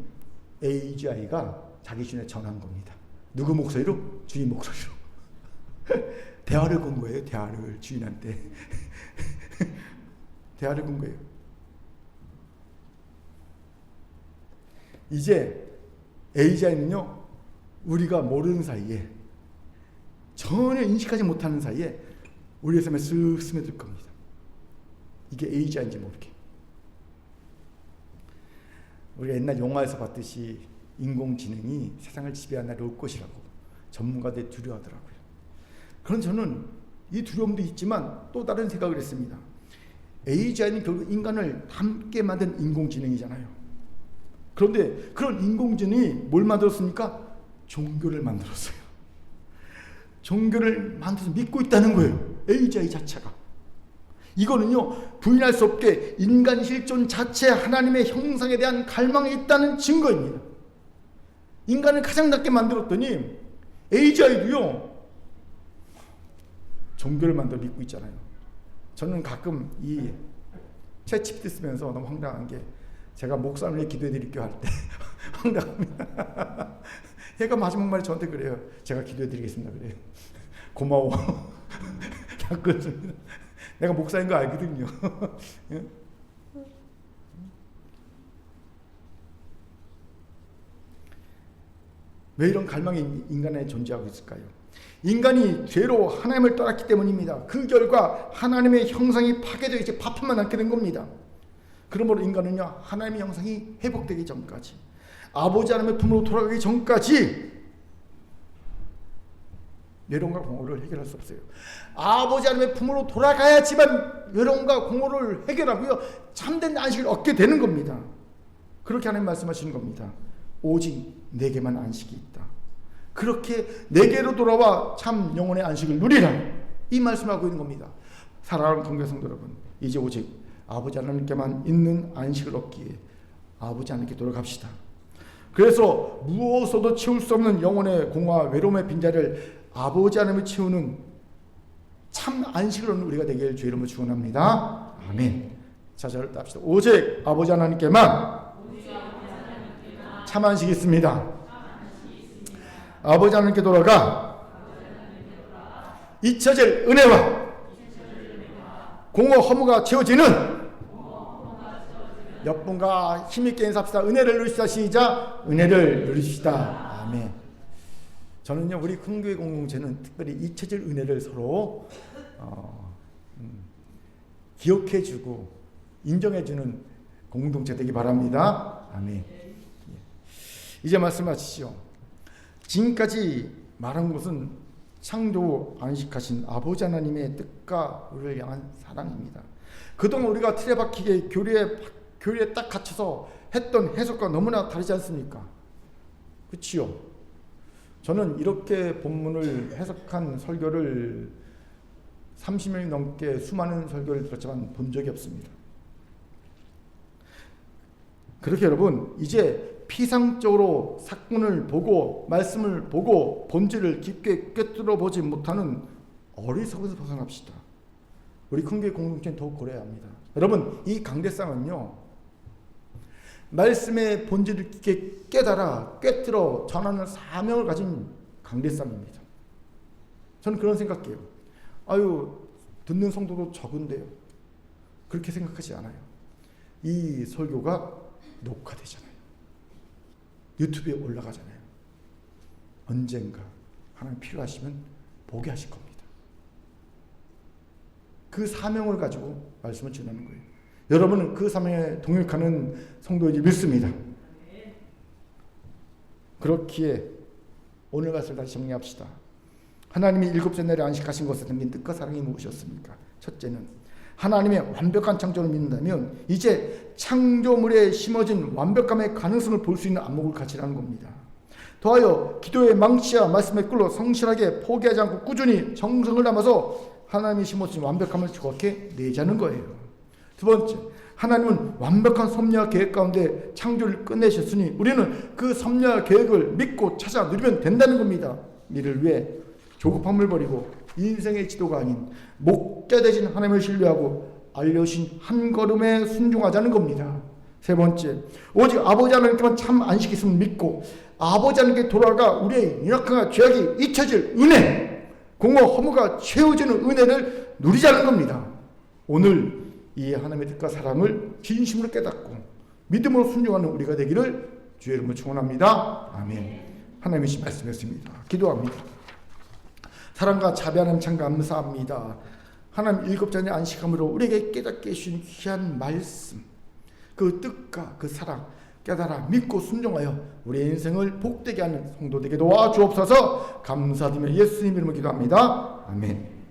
AGI가 자기 주인에 전화한 겁니다. 누구 목소리로? 주인 목소리로. 대화를 건 거예요. 대화를 주인한테. 대화를 건 거예요. 이제 AGI는요, 우리가 모르는 사이에, 전혀 인식하지 못하는 사이에 우리의 삶에 쓱 스며들 겁니다. 이게 AGI인지 모르게. 우리가 옛날 영화에서 봤듯이 인공지능이 세상을 지배하는 날이 올 것이라고 전문가들이 두려워하더라고요. 그런 저는 이 두려움도 있지만 또 다른 생각을 했습니다. AGI는 결국 인간을 함께 만든 인공지능이잖아요. 그런데 그런 인공지능이 뭘 만들었습니까? 종교를 만들었어요. 종교를 만들어서 믿고 있다는 거예요. AGI 자체가. 이거는요, 부인할 수 없게 인간 실존 자체 하나님의 형상에 대한 갈망이 있다는 증거입니다. 인간을 가장 낮게 만들었더니 AGI도요, 종교를 만들어 믿고 있잖아요. 저는 가끔 이 챗GPT 쓰면서 너무 황당한 게, 제가 목사님을 위해 기도해 드릴게요 할 때 황당합니다. 얘가 마지막 말에 저한테 그래요. 제가 기도해 드리겠습니다. 그래요. 고마워. 내가 목사인 거 알거든요. 왜 이런 갈망이 인간에 존재하고 있을까요? 인간이 죄로 하나님을 떠났기 때문입니다. 그 결과 하나님의 형상이 파괴되어 이제 바편만 남게 된 겁니다. 그러므로 인간은요, 하나님의 형상이 회복되기 전까지, 아버지 하나님의 품으로 돌아가기 전까지 외로움과 공허를 해결할 수 없어요. 아버지 하나님의 품으로 돌아가야지만 외로움과 공허를 해결하고요, 참된 안식을 얻게 되는 겁니다. 그렇게 하나님 말씀하시는 겁니다. 오직 내게만 안식이 있다. 그렇게 내게로 돌아와 참 영혼의 안식을 누리라, 이 말씀을 하고 있는 겁니다. 사랑하는 성도 여러분, 이제 오직 아버지 하나님께만 있는 안식을 얻기에 아버지 하나님께 돌아갑시다. 그래서 무엇으로도 채울 수 없는 영혼의 공허와 외로움의 빈자리를 아버지 하나님이 채우는 참 안식을 얻는 우리가 되길 주의 이름으로 축원합니다. 아멘. 자, 저를 따릅시다. 오직 아버지 하나님께만 참 안식이 있습니다. 아버지 하나님께 돌아가 잊혀질 은혜와 공허 허무가 채워지는 여러분과 힘있게 인사합시다. 은혜를 누리시다. 시작. 은혜를 누리시다. 아멘. 저는요, 우리 큰교회 공동체는 특별히 잊혀질 은혜를 서로 기억해주고 인정해주는 공동체 되기 바랍니다. 아멘. 이제 말씀하시죠. 지금까지 말한 것은 창조 안식하신 아버지 하나님의 뜻과 우리를 향한 사랑입니다. 그동안 우리가 틀에 박히게 교리에 딱 갇혀서 했던 해석과 너무나 다르지 않습니까? 그치요? 저는 이렇게 본문을 해석한 설교를 30년이 넘게 수많은 설교를 들었지만 본 적이 없습니다. 그렇게 여러분, 이제 피상적으로 사건을 보고 말씀을 보고 본질을 깊게 꿰뚫어 보지 못하는 어리석어서 벗어납시다. 우리 큰교회 공동체는 더욱 그래야 합니다. 여러분, 이 강대상은요, 말씀의 본질을 깊게 깨달아 꿰뚫어 전하는 사명을 가진 강대상입니다. 저는 그런 생각해요. 아유, 듣는 성도도 적은데요. 그렇게 생각하지 않아요. 이 설교가 녹화되잖아요. 유튜브에 올라가잖아요. 언젠가 하나님 필요하시면 보게 하실 겁니다. 그 사명을 가지고 말씀을 전하는 거예요. 여러분은 그 사명에 동역하는 성도인지 믿습니다. 그렇기에 오늘 말씀을 다시 정리합시다. 하나님이 일곱째 날에 안식하신 것에 담긴 뜻과 사랑이 무엇이었습니까? 첫째는 하나님의 완벽한 창조를 믿는다면 이제 창조물에 심어진 완벽함의 가능성을 볼 수 있는 안목을 가지라는 겁니다. 더하여 기도의 망치와 말씀의 꿀로 성실하게 포기하지 않고 꾸준히 정성을 담아서 하나님이 심어진 완벽함을 정확히 내자는 거예요. 두 번째, 하나님은 완벽한 섭리와 계획 가운데 창조를 끝내셨으니 우리는 그 섭리와 계획을 믿고 찾아 누리면 된다는 겁니다. 이를 위해 조급함을 버리고 인생의 지도가 아닌 목자되신 하나님을 신뢰하고 알려주신 한 걸음에 순종하자는 겁니다. 세 번째, 오직 아버지 하나님께만 참 안식이 있음을 믿고 아버지 하나님께 돌아가 우리의 연약함과 죄악이 잊혀질 은혜, 공허 허무가 채워지는 은혜를 누리자는 겁니다. 오늘 이 하나님의 뜻과 사랑을 진심으로 깨닫고 믿음으로 순종하는 우리가 되기를 주의 이름으로 축원합니다. 아멘. 하나님의 신 말씀이었습니다. 기도합니다. 사랑과 자비 하나님 참 감사합니다. 하나님 일곱째 날 안식함으로 우리에게 깨닫게 해주신 귀한 말씀, 그 뜻과 그 사랑 깨달아 믿고 순종하여 우리의 인생을 복되게 하는 성도 되게 도와주옵소서. 감사드리며 예수님 이름으로 기도합니다. 아멘.